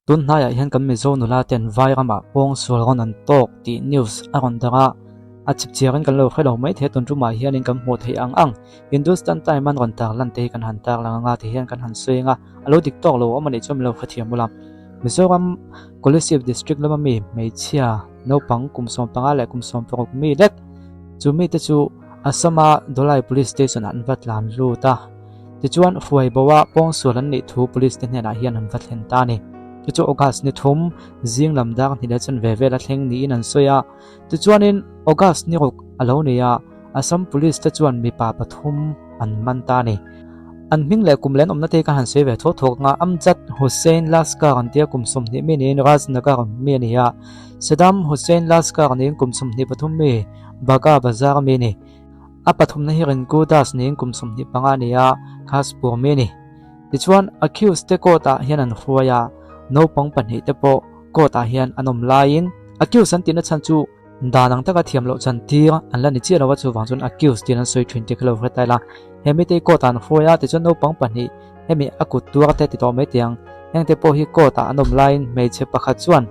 tun hnaiah hian kan mizo nula ten vai rama pawngsual ron an tok ti news a ron danga a chip chiarin kan lo khelo mai the tun ruma hianin kan hmu thei ang Hindustan time man ron tak lan te kan han tak langa te hian kan han suinga alo tiktok lo amani chom lo khathiam mulam Mizoram Kolisiv district lama mi meichia naupang kumsom panga le kumsom pangok mi lek chumi te chu Asama Dolai police station an vatlan luta tichuan Khawlbawm pawngsual an ni thu police te hna hian an vatlen ta ni chu August ni thum jing lamdak ni le chan ve la thleng ni in an soya tichuanin August ni rok alo nia Assam police te chuan mi pa pathum an man ta ni an ming le kumlen omna te ka han se ve tho thok nga Amjad Hussein Laskar an tia kumsom ni mi ni Raznakar mi ni ya Saddam Hussein Laskar ni kumsom ni pathum mi Baga Bazar mi ni a pathum na hirin Gudas ni kumsom ni panga ni ya Khaspur mi ni tichuan accused te ko ta hian an hruaya naupang pahnih te po ko ta hian anom lain accused an tin a chan chu danang taka thiam lo chan tir an la ni chi lawa chu wangchun accused tin an soi 20 kilo hetaila hemi te ko tan hruaya te chu naupang pahnih hemi akut tur te ti to me tiang heng te po hi ko ta anom lain me che pakhat chuan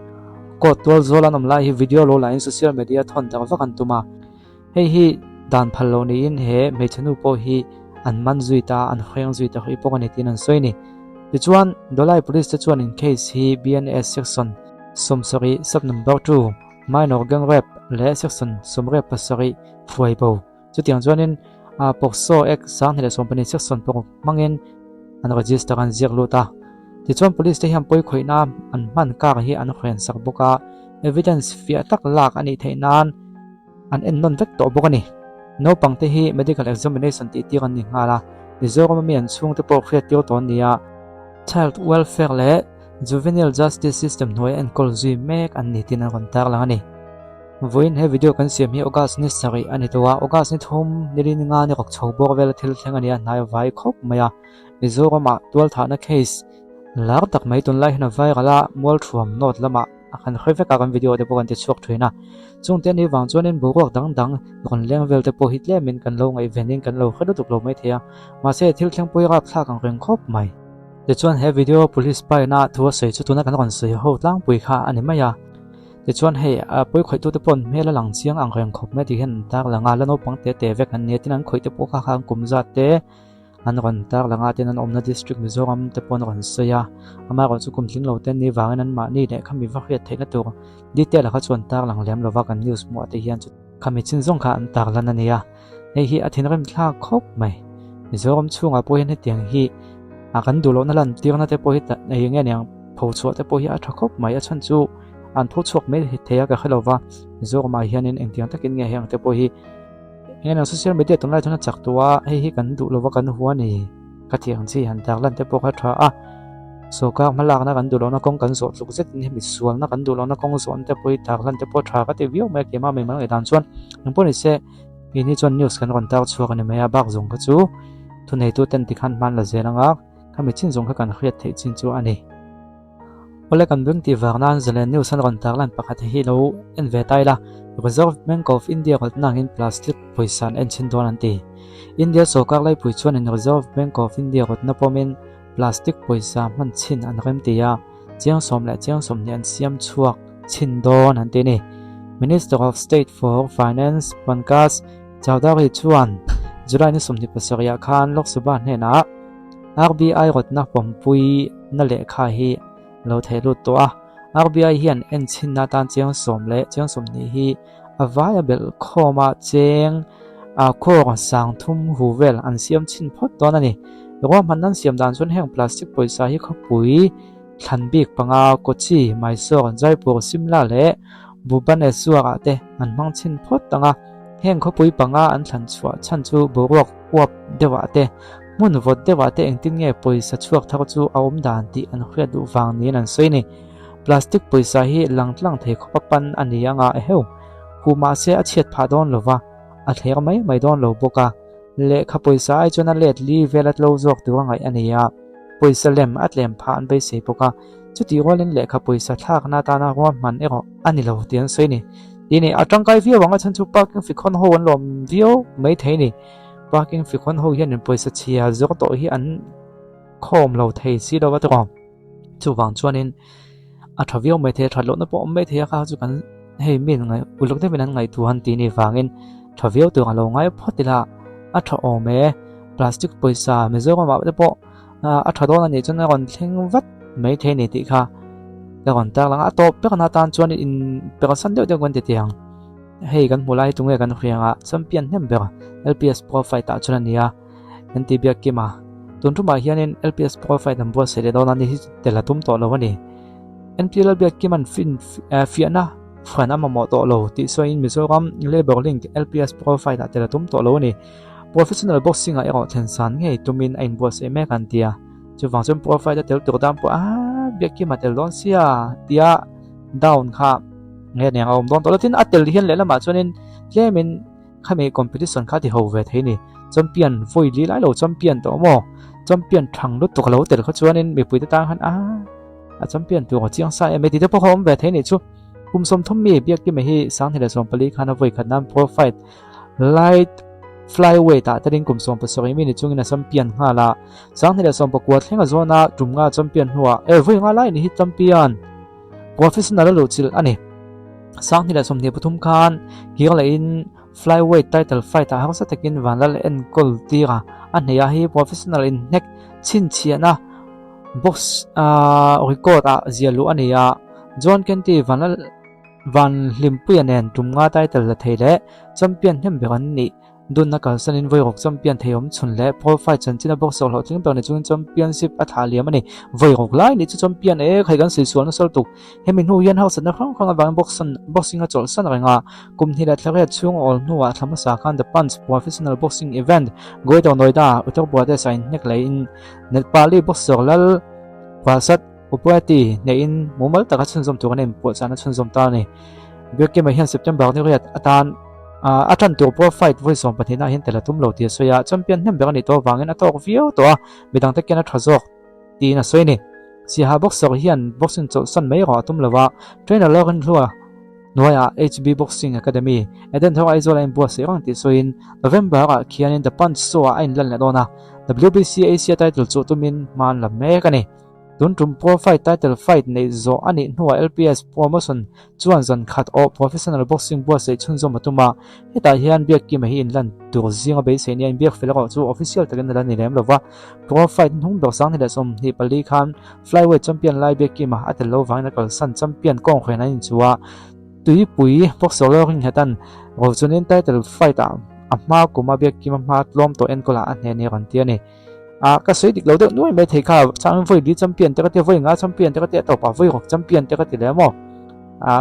ko tol zol anom lai hi video lo lain social media thon ta vakan tuma hei hi dan phalo ni in he me chanu po hi an man zuita an kheng zuita hi po ani tin an soi ni tichuan Dolai police te chuan in case hi BNS section somsari sub number 2 minor gang rape le section somre pasari Khawlbawm chutiang chuanin pokso ek sang hele sompani section po mangin an register an zir luta tichuan police te hiam poi khoina an man kar hi an khwen sak boka evidence fia tak lak ani theinan an en non vek to bokani no pangte hi medical examination ti tiran ni ngala Mizoram mi an chung te po khriat tio ton nia child welfare le juvenile justice system noi en kol zui mek an ni tin an tar lang ani voin he video kan siam hi August ni sari ani towa August ni thum nirin nga ni rok chhobor vel thil thleng ani nai vai khop maya Mizoram tual thana case lar tak mai tun lai hna vai gala mol thuam not lama akan khoi ka kan video de po kan ti chok thuina chung te ni wang chuanin burok dang ron leng vel te po hitle min kan lo ngai venin kan lo khadu tuk lo mai thea ma se thil thleng poi ra thla kan reng khop mai te chuan he video police pai na thua sei chu tuna kan ron sei ho tlang pui kha ani maya te chuan he poi khoi tu te pon mela lang chiang ang reng khop me ti hen tak langa la no pang te te vek an ne tin an khoi te po kha khang kum za te an ron tak langa tin an omna district Mizoram te pon ron soya ama ron chu kum thling lo ten ni wangin an ma ni le khami va khriat theina tur detail kha chuan tak lang lem lo wa kan news mo te hian chu khami chin zong kha an tak lan ania hei hi athin rem thla khop mai Mizoram chunga po hen hetiang hi akan dulo na lan tir na te po hi ta nei nge nyang pho chu te po hi a thakop mai a chan chu an pho chuak me hi theya ka khalowa Mizoram ma hianin engtiang takin nge heng te po hi ngena social media tunlai thuna chak tuwa hei hi kan du lo wa kan huwa ni ka thiang chi han tak lan te po kha tha a so ka malak na kan du lo na kong kan zo tluk zet ni mi sual na kan du lo na kong zon te po hi tak lan te po tha ka te view me ke ma me ma dan chuan ang po ni se ini chuan news kan ron tak chuak ani me a bak zong ka chu thu nei tu ten ti khan man la zelanga khami chin zong kha kan khriat thei chin chu ani ole kan bung ti warnan zelen news an ron tak lan pakhat hi lo en ve tai la Reserve Bank of India got nangin plastic poisan en chin don anti India sokak lai pui chuan in Reserve Bank of India got na pomin plastic poisa man chin an rem tia chiang som le chiang som ni an siam chuak chin don anti ni Minister of State for Finance Pankaj Chowdhury chuan July ni somni pasaria khan Lok Sabha hena RBI got na pompui na le kha hi lo thelu to a RBI hian en chin na tan chiang som le chiang som ni hi available khoma cheng khor sang thum huvel an siam chin phot don ani ro man nan siam dan chun heng plastic poisa hi khopui thanbik panga kochi Mysore Jaipur Simla le Bhubaneswar te an mang chin phot tanga heng khopui panga an thlan chua chan chu borok wap dewa te mun vot dewa te engtin nge poisa chuak thak chu aum dan ti an khriat du wang ni an soi ni plastic poisa hi langtlang thei khopapan ani anga heu huma se a chet pha don lova a thler mai don lo boka le kha poisa ai chona let li velat lo jok tu ngai ania poisa lem atlem pha an be se boka chuti rolin le kha poisa thak na ta na ro man ero ani lo tian soi ni ini atangkai view wanga chan chu parking fi khon ho an lom view mai thei ni parking fi khon ho hian poisa chia zok to hi an khom lo thei si lo wa to chu wang chuanin thawio mai the thalo na po mai the kha chu kan hei min ngai uluk te binan ngai tu han ti ni wangin thawio tu alo ngai photila tha ome plastic poisa mizo ma te po thadon ani chuna kon thleng vat mai the ni ti kha la kon ta lang atop pe kana tan chuan in pe san de kon te tiang hei kan mulai tunge kan khrianga champion hem bera LPS profile ta chuna nia anti bia kima tuntu ma hianin LPS profile number se de don ani tela tum to lo ani NPL bia kiman fin fiana fana ma mo to lo ti so in mizoram label link LPS profile ta tela tum to lo ani professional boxing a ero thensan nge tumin ain boss eme kan tia chu wang chum profile tel tur dam po bia kima tel don sia tia down kha nge ne ngom don to tin atel hian le lama chuanin tlemin khame competition kha ti ho ve theini champion voi li lai lo champion to mo champion thang lu to lo tel kha chuanin mi pui ta han champion tu ho chiang sai me ti te po hom ve theini chu som thum mi bia ki me hi sang thila som pali khana voi khanam profile light flyway ta tarin som pasori mi ni chungina champion nga la sang thila som pakwat thlenga zona tumnga champion huwa voi nga lai ni hi champion professional lo chil ani sang thila som ni pathum khan girla in flyway title fight ha sa takin vanlal en kol tira ania hi professional in nek chin chiana box record zialu ania John Kenti van limpuanen tumnga title la theile champion hem began ni dun na kal sanin voi rok champion theom chunle profile chanchina box lo thing pawne chung championship athaliam ani voi rok lai ni chu champion khai gan silsual na sol tu hemin hu yan house na khang khang awang boxing a chol san renga kumhila thlare chung ol nuwa thamasa khan the punch professional boxing event goido noida uttar pradesh in nek lain nepali boxer lal kwasat upati nein mumal taka chunzom tu kanem po sana chunzom ta ni beke ma hian september ni riat atan atan tu profile voice som pathina hin tela tum lo ti soya champion hem bega ni to wangin atok view to midang te kena thazok ti na soini si ha boxer hian boxing chol san mai ro tum lawa trainer logan hlua noya HB boxing academy eden tho aizola in bo se rang ti soin november a khianin the punch so a in lan la dona WBC Asia title chu tumin man la me kani Tuntum profile title fight nei zo ani nuwa LPS promotion chuan zan khat o professional boxing bo se chunzo matuma heta hian biak ki ma hi in lan tur zinga be se ni in biak felako chu official takan la ni lem lova profile hnung do sang ni da som hi pali khan flyweight champion lai biak ki ma atel lo wang na kal san champion kong khwena in chuwa tui pui boxer lo ring hatan ro chunin title fight ama kuma biak ki ma tlom to en kola an ne ran ti ani ka soi dik lo de noi me thei kha chang voi di champion te ka te voi nga champion te ka te to pa voi rok champion te ka te le mo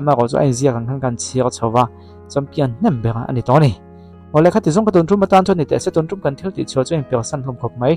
ma ro zo ai zia kan chi ka chowa champion nem be ani to ni ole kha ti zong ka ton trum tan chon ni te se ton trum kan thil ti cho chen pe san thom khop mai